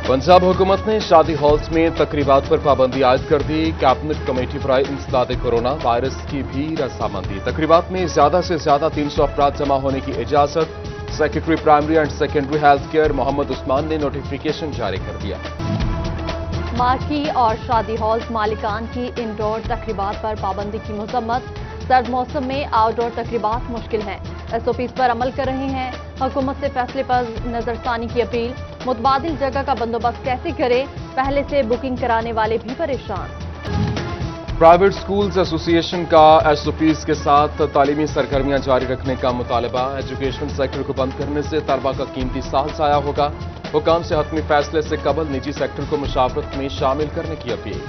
पंजाब हुकूमत ने शादी हॉल्स में तकरीबात पर पाबंदी आयद कर दी। कैबिनेट कमेटी पर इंसदाद कोरोना वायरस की भी रजामंदी। तकरीबात में ज्यादा से ज्यादा 300 अफराद जमा होने की इजाजत। Secretary primary and secondary health care Mohammad Usman ने नोटिफिकेशन जारी कर दिया। मार्की और शादी हॉल्स मालिकान की इंडोर तकरीबात पर पाबंदी की मजम्मत। सर्द मौसम में आउटडोर तकरीबात मुश्किल हैं। एसओपीज पर अमल कर रहे हैं। हुकूमत से फैसले पर नजरसानी की अपील। मुतबादिल जगह का बंदोबस्त कैसे करें, पहले से बुकिंग कराने वाले भी परेशान। प्राइवेट स्कूल्स एसोसिएशन का एसओपीज के साथ तालीमी सरगर्मियां जारी रखने का मुतालबा। एजुकेशन सेक्टर को बंद करने से तलबा का कीमती साल जाया होगा। हुकाम से हतमी फैसले से कबल निजी सेक्टर को मुशावरत में शामिल करने की अपील।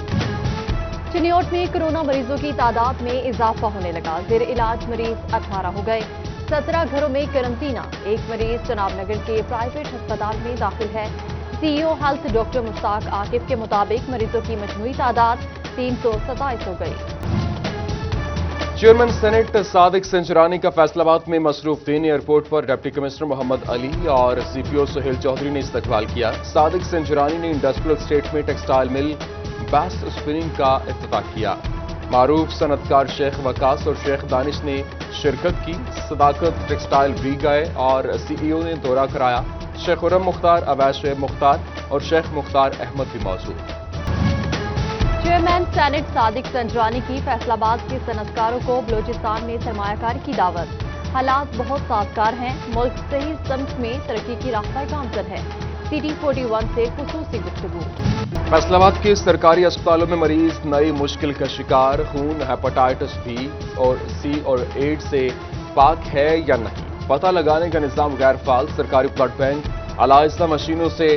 चिनियोट में कोरोना मरीजों की तादाद में इजाफा होने लगा। जेर इलाज मरीज 18 हो गए। 17 घरों में करंटीना। एक मरीज जनाब नगर के प्राइवेट अस्पताल में दाखिल है। CEO health doctor Mushtaq Aqib के मुताबिक मरीजों की मजमूई तादाद 327 हो गई। चेयरमैन सेनेट सादिक संजरानी का फैसलाबाद में मसरूफ दिन। एयरपोर्ट पर डिप्टी कमिश्नर मोहम्मद अली और सीपीओ सुहेल चौधरी ने इस्तकबाल किया। सादिक संजरानी ने इंडस्ट्रियल स्टेट में टेक्सटाइल मिल बैस्ट स्पिनिंग का इफ्तिताह किया। मारूफ सनतकार शेख वकास और शेख दानिश ने शिरकत की। सदाकत टेक्सटाइल भी गए और सीईओ ने दौरा कराया। शेख खुर्रम मुख्तार, अवैस शेख मुख्तार और शेख मुख्तार अहमद भी मौजूद। चेयरमैन सेनेट सादिक संजरानी की फैसलाबाद के सनतकारों को बलोचिस्तान में सरमायाकारी की दावत। हालात बहुत साजगार हैं। मुल्क सही समत में तरक्की की राह पर गामजन है। सिटी 41 से खुसूसी गुफ्तगू। फैसलाबाद के सरकारी अस्पतालों में मरीज नई मुश्किल का शिकार। खून हेपेटाइटिस बी और सी और एड्स से पाक है या नहीं, पता लगाने का निजाम गैर फाल। सरकारी ब्लड बैंक अलाइजा मशीनों से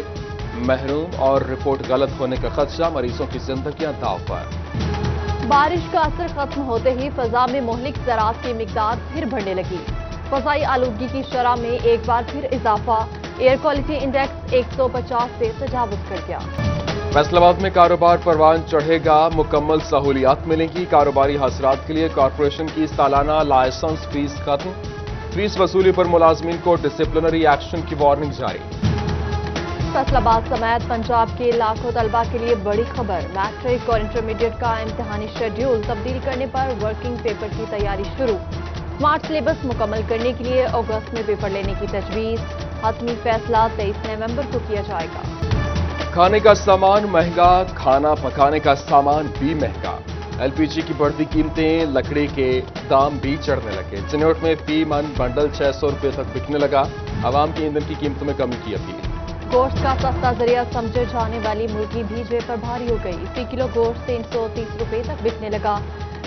महरूम और रिपोर्ट गलत होने का खदशा। मरीजों की जिंदगियां दाव पर। बारिश का असर खत्म होते ही फजा में मुहलिक ज़रात की मिकदार फिर बढ़ने लगी। फजाई आलूदगी की शरह में एक बार फिर इजाफा। एयर क्वालिटी इंडेक्स 150 से तजावुज कर गया। फैसलाबाद में कारोबार परवान चढ़ेगा। मुकम्मल सहूलियात मिलेंगी। कारोबारी हासिलात के लिए कॉरपोरेशन की सालाना लाइसेंस फीस खत्म। फीस वसूली पर मुलाजमीन को डिसिप्लिनरी एक्शन की वार्निंग जारी। फैसलाबाद समेत पंजाब के लाखों तलबा के लिए बड़ी खबर। मैट्रिक और इंटरमीडिएट का इम्तिहानी शेड्यूल तब्दील करने पर वर्किंग पेपर की तैयारी शुरू। स्मार्ट सिलेबस मुकम्मल करने के लिए अगस्त में पेपर लेने की तजवीज। हतमी फैसला 23 नवंबर को किया जाएगा। खाने का सामान महंगा, खाना पकाने का सामान भी महंगा। एलपीजी की बढ़ती कीमतें, लकड़ी के दाम भी चढ़ने लगे। चिन्होट में फी मन बंडल 600 रुपये तक बिकने लगा। आवाम की ईंधन की कीमतों में कमी की अपील। गोश्त का सस्ता जरिया समझे जाने वाली मुर्गी भी जेब पर भारी हो गई। फी किलो गोश्त 330 रुपये तक बिकने लगा।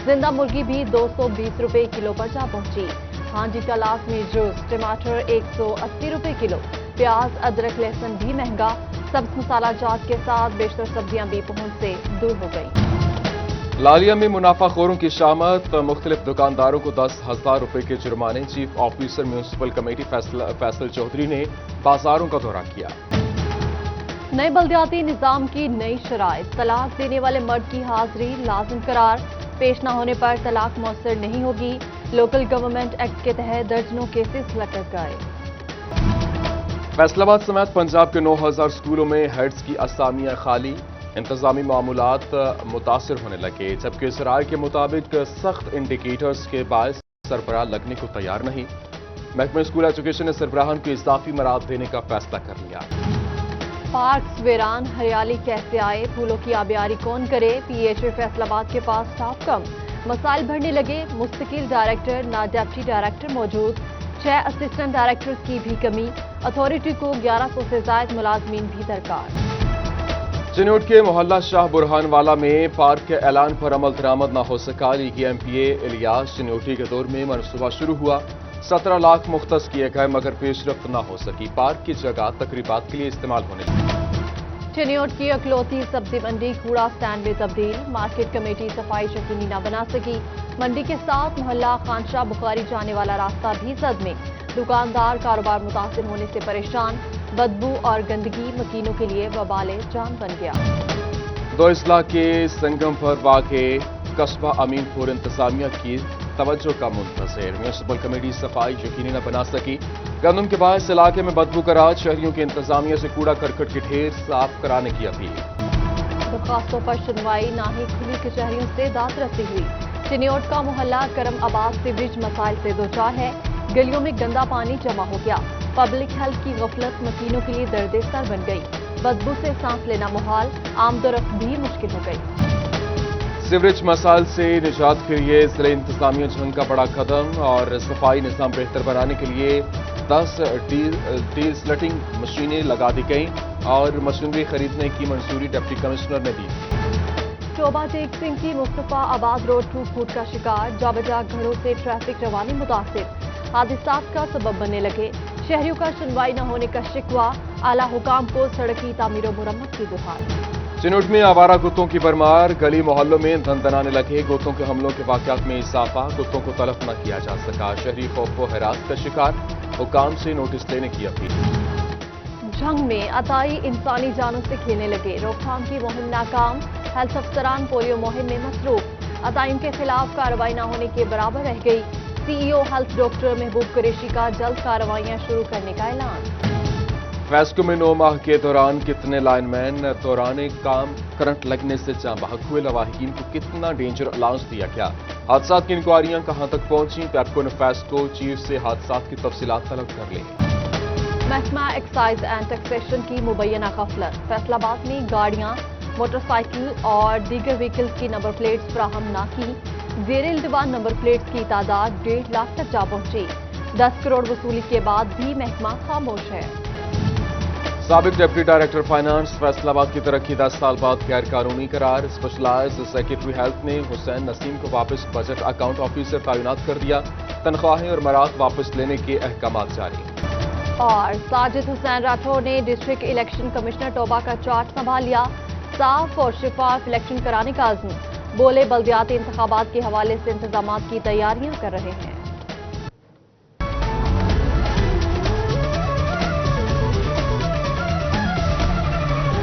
जिंदा मुर्गी भी 220 रुपये किलो पर जा पहुंची। हांडी का लाजमी जूस, टमाटर 180 रुपये किलो। प्याज, अदरक, लहसुन भी महंगा। सब्ज मसाला जात के साथ बेशतर सब्जियां भी पहुंच से दूर हो गई। लालिया में मुनाफाखोरों की शामत। मुख्तलिफ दुकानदारों को 10,000 रुपये के जुर्माने। Chief officer municipal committee Faisal Chaudhry ने बाजारों का दौरा किया। नए बल्दियाती निजाम की नई शराइत। तलाक देने वाले मर्द की हाजिरी लाजिम करार। पेश न होने पर तलाक मौसर नहीं होगी। लोकल गवर्नमेंट एक्ट के तहत दर्जनों केसेस लटक गए। फैसलाबाद समेत पंजाब के 9,000 स्कूलों में हेड्स की असामियां खाली। इंतजामी मामूलात मुतासर होने लगे। जबकि ज़राए के मुताबिक सख्त इंडिकेटर्स के बायस सरबराह लगने को तैयार नहीं। महकमे स्कूल एजुकेशन ने सरबराहान को इजाफी मराद देने का फैसला कर लिया। पार्क्स वीरान, हरियाली कैसे आए, फूलों की आबियारी कौन करे। पीएचए फैसलाबाद के पास स्टाफ कम, मसाइल बढ़ने लगे। मुस्तकिल डायरेक्टर ना डिप्टी डायरेक्टर मौजूद। 6 असिस्टेंट डायरेक्टर्स की भी कमी। अथॉरिटी को 1100 से ज्यादा मुलाजमीन भी दरकार। चिन्होट के मोहल्ला शाह बुरहान वाला में पार्क के ऐलान पर अमल दरामद न हो सका। लीगी एमपीए इलियास चिन्होटी के दौर में मनसूबा शुरू हुआ। 17 लाख मुख्तस किए गए मगर पेशरफ्त न हो सकी। पार्क की जगह तकरीबात के लिए इस्तेमाल होने लगी। चिन्होट की अकलौती सब्जी मंडी कूड़ा स्टैंड में तब्दील। मार्केट कमेटी सफाई यकीनी न बना सकी। मंडी के साथ मोहल्ला खानशाह बुखारी जाने वाला रास्ता भी जद में। दुकानदार कारोबार मुतासिर होने से परेशान। बदबू और गंदगी मकीनों के लिए वबाले जान बन गया। दो इस्लाह के संगम पर वाक़े कस्बा अमीनपुर इंतजामिया की तवज्जो का मुंतज़िर। म्यूनिसिपल कमेटी सफाई यकीनी न बना सकी। गंदम के बायस इलाके में बदबू का राज। शहरियों की इंतजामिया से कूड़ा करकट के ढेर साफ कराने की अपील। दरखास्तों पर सुनवाई ना ही खुली कचहरियों से दाद रसी हुई। चिन्योट का मोहल्ला करम आबाद सीवरेज मसाइल से दो चार है। गलियों में गंदा पानी जमा हो गया। पब्लिक हेल्थ की गफलत मकीनों के लिए दर्द सर बन गई। बदबू से सांस लेना मुहाल, आमदोरफ्त भी मुश्किल हो गई। सीवरेज मसाइल से निजात के लिए जिले इंतजामिया जंग का बड़ा कदम और सफाई निज़ाम बेहतर बनाने के लिए 10 टील स्लटिंग मशीनें लगा दी गई और मशीनरी खरीदने की मंजूरी डिप्टी कमिश्नर ने दी। शोभा टेक सिंह की मुस्तफा आबाद रोड टूट फूट का शिकार। जाबजा घरों से ट्रैफिक रवानी मुतासिर। हादसात का सबब बनने लगे। शहरियों का सुनवाई न होने का शिकवा। आला हुकाम को सड़क की तामीर और मुरम्मत की गुहार। चिन्होट में आवारा कुत्तों की भरमार। गली मोहल्लों में धनधनाने लगे। कुत्तों के हमलों के वाकयात में इजाफा। कुत्तों को तलफ न किया जा सका। शहरी खौफ व हैरात का शिकार। हुकाम से नोटिस लेने की अपील। जंग में अताई इंसानी जानों से खेलने लगे। रोकथाम की मुहिम नाकाम। हेल्थ अफसरान पोलियो मुहिम में मसरूफ। अताइम के खिलाफ कार्रवाई न होने के बराबर रह गई। सीईओ हेल्थ डॉक्टर महबूब कुरैशी का जल्द कार्रवाइयां शुरू करने का ऐलान। फेस्को में 9 माह के दौरान कितने लाइनमैन दौरान काम करंट लगने से जाँ बहक हुए। लवाहिकीन को कितना डेंजर अलाउंस दिया गया। हादसा की इंक्वायरियां कहां तक पहुंची। पैप्को ने फेस्को चीफ से हादसा की तफसीलात तलब कर ली। महकमा एक्साइज एंड टैक्सेशन की मुबैना गफलत। फैसलाबाद में गाड़ियां, मोटरसाइकिल और दीगर व्हीकल्स की नंबर प्लेट्स फराहम न की। जेर इल्तवा नंबर प्लेट्स की तादाद 1.5 लाख तक जा पहुंची। 10 करोड़ वसूली के बाद भी महकमा खामोश है। साबिक डिप्टी डायरेक्टर फाइनेंस फैसलाबाद की तरक्की 10 साल बाद गैर कानूनी करार। स्पेशलाइज्ड सेक्रेटरी हेल्थ ने हुसैन नसीम को वापस बजट अकाउंट ऑफिसर तैनात कर दिया। तनख्वाहें और मराद वापस लेने के अहकाम जारी। और साजिद हुसैन राठौर ने डिस्ट्रिक्ट इलेक्शन कमिश्नर टोबा का चार्ज संभाल लिया। साफ और शिफाफ इलेक्शन कराने का अज़्म। बोले बल्दियाती इंतखाबात के हवाले से इंतजामात की तैयारियां कर रहे हैं।